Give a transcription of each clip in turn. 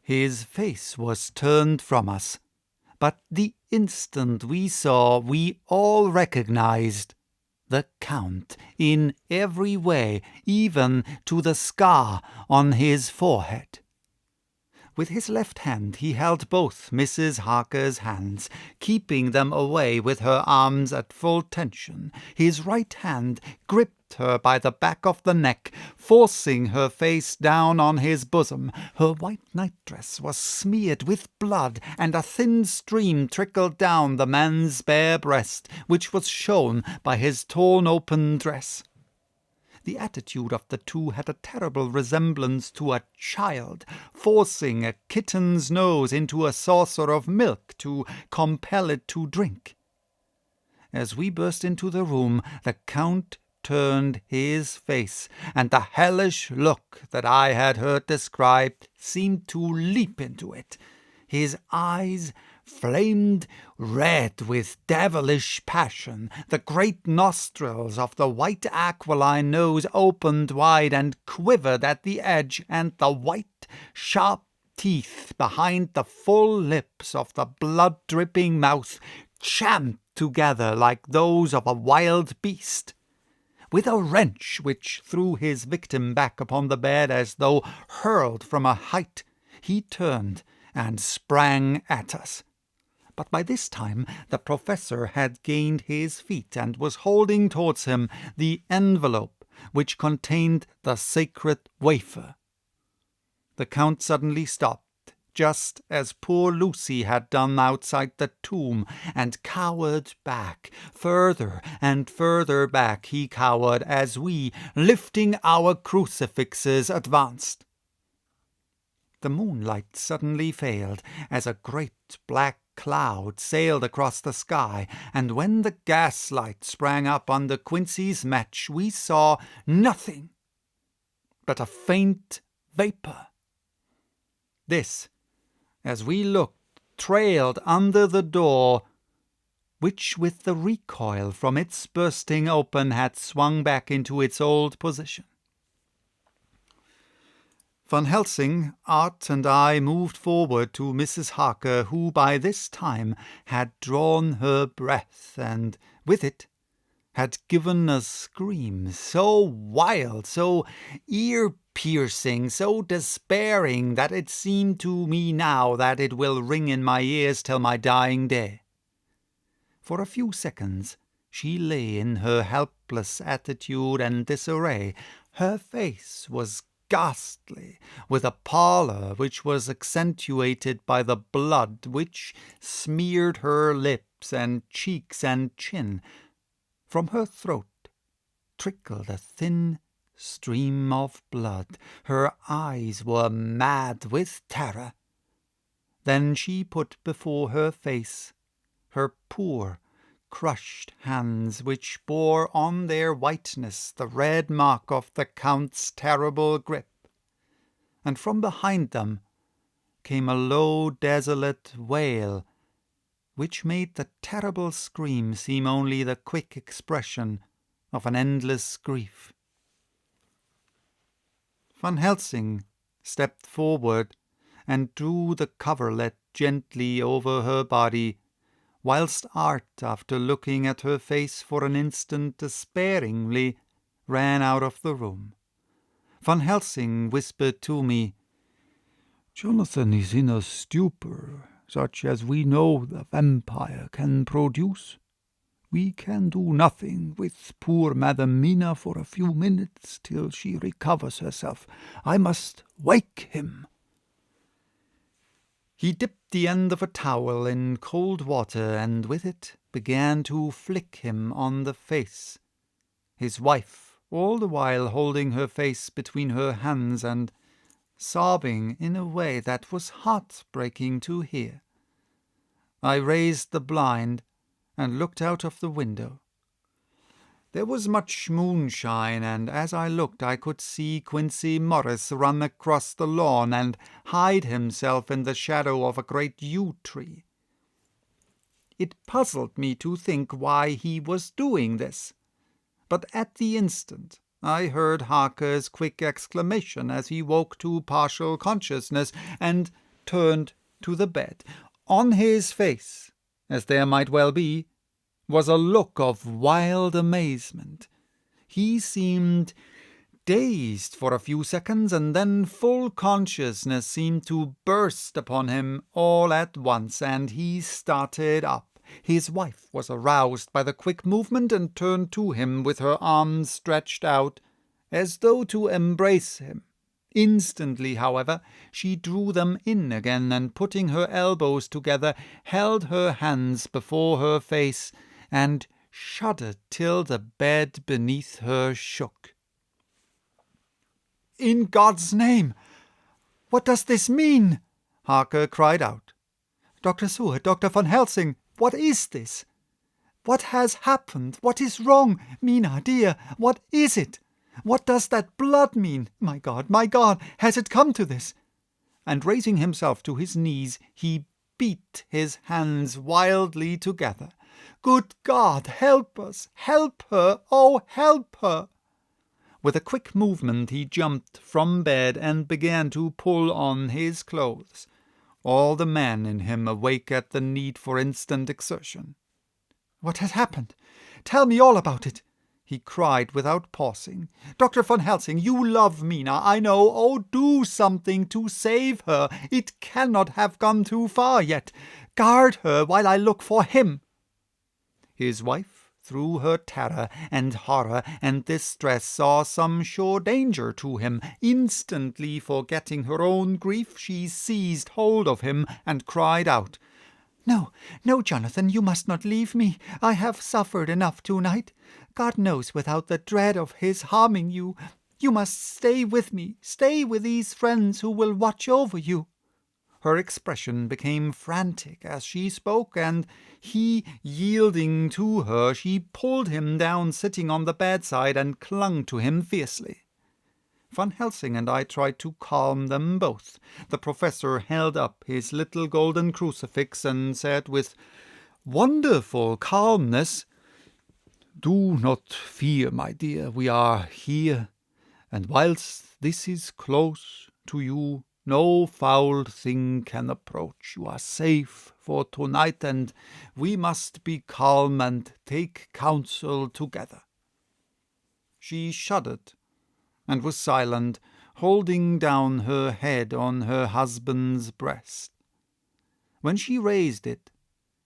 His face was turned from us, but the instant we saw, we all recognized the Count in every way, even to the scar on his forehead. With his left hand he held both Mrs. Harker's hands, keeping them away with her arms at full tension. His right hand gripped her by the back of the neck, forcing her face down on his bosom. Her white nightdress was smeared with blood, and a thin stream trickled down the man's bare breast, which was shown by his torn-open dress. The attitude of the two had a terrible resemblance to a child forcing a kitten's nose into a saucer of milk to compel it to drink. As we burst into the room, the Count turned his face, and the hellish look that I had heard described seemed to leap into it. His eyes flamed red with devilish passion. The great nostrils of the white aquiline nose opened wide and quivered at the edge, and the white, sharp teeth behind the full lips of the blood-dripping mouth champed together like those of a wild beast. With a wrench which threw his victim back upon the bed as though hurled from a height, he turned and sprang at us. But by this time the professor had gained his feet and was holding towards him the envelope which contained the sacred wafer. The Count suddenly stopped, just as poor Lucy had done outside the tomb, and cowered back. Further and further back he cowered as we, lifting our crucifixes, advanced. The moonlight suddenly failed as a great black cloud sailed across the sky, and when the gaslight sprang up under Quincy's match, we saw nothing but a faint vapour. This, as we looked, trailed under the door, which with the recoil from its bursting open had swung back into its old position. Van Helsing, Art, and I moved forward to Mrs. Harker, who by this time had drawn her breath, and with it had given a scream so wild, so ear-piercing, so despairing, that it seemed to me now that it will ring in my ears till my dying day. For a few seconds she lay in her helpless attitude and disarray. Her face was ghastly, with a pallor which was accentuated by the blood which smeared her lips and cheeks and chin. From her throat trickled a thin stream of blood. Her eyes were mad with terror. Then she put before her face her poor, crushed hands, which bore on their whiteness the red mark of the Count's terrible grip, and from behind them came a low, desolate wail, which made the terrible scream seem only the quick expression of an endless grief. Van Helsing stepped forward and drew the coverlet gently over her body, whilst Art, after looking at her face for an instant despairingly, ran out of the room. Van Helsing whispered to me, "Jonathan is in a stupor, such as we know the vampire can produce. We can do nothing with poor Madam Mina for a few minutes till she recovers herself. I must wake him." He dipped the end of a towel in cold water, and with it began to flick him on the face, his wife all the while holding her face between her hands and sobbing in a way that was heart-breaking to hear. I raised the blind and looked out of the window. There was much moonshine, and as I looked I could see Quincy Morris run across the lawn and hide himself in the shadow of a great yew tree. It puzzled me to think why he was doing this, but at the instant I heard Harker's quick exclamation as he woke to partial consciousness, and turned to the bed. On his face, as there might well be, was a look of wild amazement. He seemed dazed for a few seconds, and then full consciousness seemed to burst upon him all at once, and he started up. His wife was aroused by the quick movement, and turned to him with her arms stretched out, as though to embrace him. Instantly, however, she drew them in again, and putting her elbows together, held her hands before her face, and shuddered till the bed beneath her shook. "In God's name, what does this mean?" Harker cried out. "Dr. Seward, Dr. Van Helsing, what is this? What has happened? What is wrong? Mina, dear, what is it? What does that blood mean? My God, has it come to this?" And raising himself to his knees, he beat his hands wildly together. "Good God, help us! Help her! Oh, help her!" With a quick movement he jumped from bed and began to pull on his clothes, all the man in him awake at the need for instant exertion. "What has happened? Tell me all about it," he cried without pausing. "Dr. Van Helsing, you love Mina, I know. Oh, do something to save her. It cannot have gone too far yet. Guard her while I look for him." His wife, through her terror and horror and distress, saw some sure danger to him. Instantly forgetting her own grief, she seized hold of him and cried out, "No, no, Jonathan, you must not leave me. I have suffered enough tonight. God knows without the dread of his harming you. You must stay with me. Stay with these friends who will watch over you." Her expression became frantic as she spoke, and he, yielding to her, she pulled him down sitting on the bedside and clung to him fiercely. Van Helsing and I tried to calm them both. The professor held up his little golden crucifix and said with wonderful calmness, "Do not fear, my dear, we are here, and whilst this is close to you, no foul thing can approach. You are safe for tonight, and we must be calm and take counsel together." She shuddered and was silent, holding down her head on her husband's breast. When she raised it,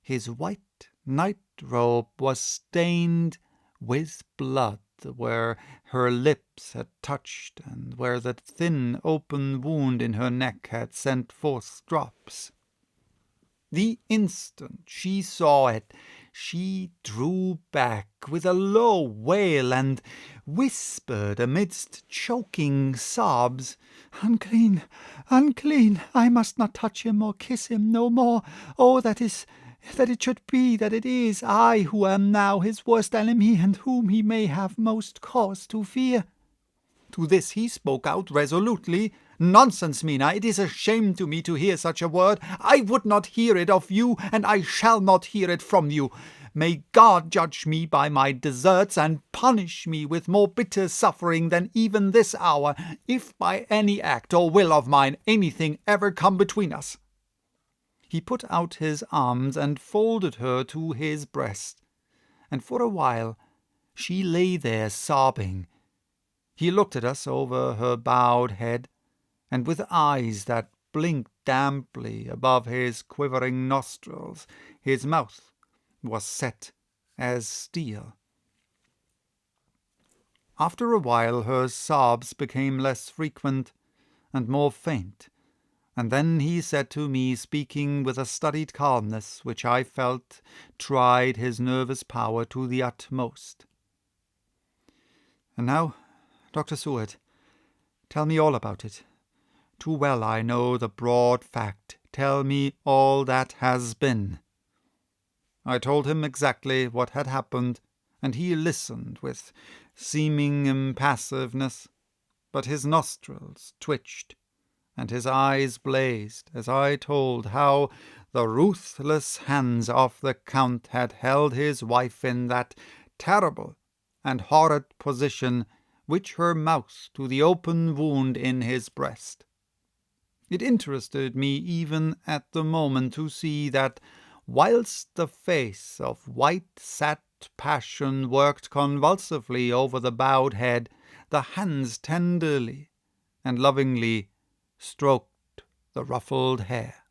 his white night-robe was stained with blood where her lips had touched, and where the thin open wound in her neck had sent forth drops. The instant she saw it, she drew back with a low wail and whispered amidst choking sobs, "Unclean, unclean! I must not touch him or kiss him no more. Oh, that it should be, that it is I who am now his worst enemy, and whom he may have most cause to fear." To this he spoke out resolutely, "Nonsense, Mina, it is a shame to me to hear such a word. I would not hear it of you, and I shall not hear it from you. May God judge me by my deserts, and punish me with more bitter suffering than even this hour, if by any act or will of mine anything ever come between us." He put out his arms and folded her to his breast, and for a while she lay there sobbing. He looked at us over her bowed head, and with eyes that blinked damply above his quivering nostrils, his mouth was set as steel. After a while her sobs became less frequent and more faint, and then he said to me, speaking with a studied calmness which I felt tried his nervous power to the utmost, "And now, Dr. Seward, tell me all about it. Too well I know the broad fact. Tell me all that has been." I told him exactly what had happened, and he listened with seeming impassiveness, but his nostrils twitched, and his eyes blazed as I told how the ruthless hands of the Count had held his wife in that terrible and horrid position which her mouth to the open wound in his breast. It interested me even at the moment to see that, whilst the face of white sad passion worked convulsively over the bowed head, the hands tenderly and lovingly stroked the ruffled hair.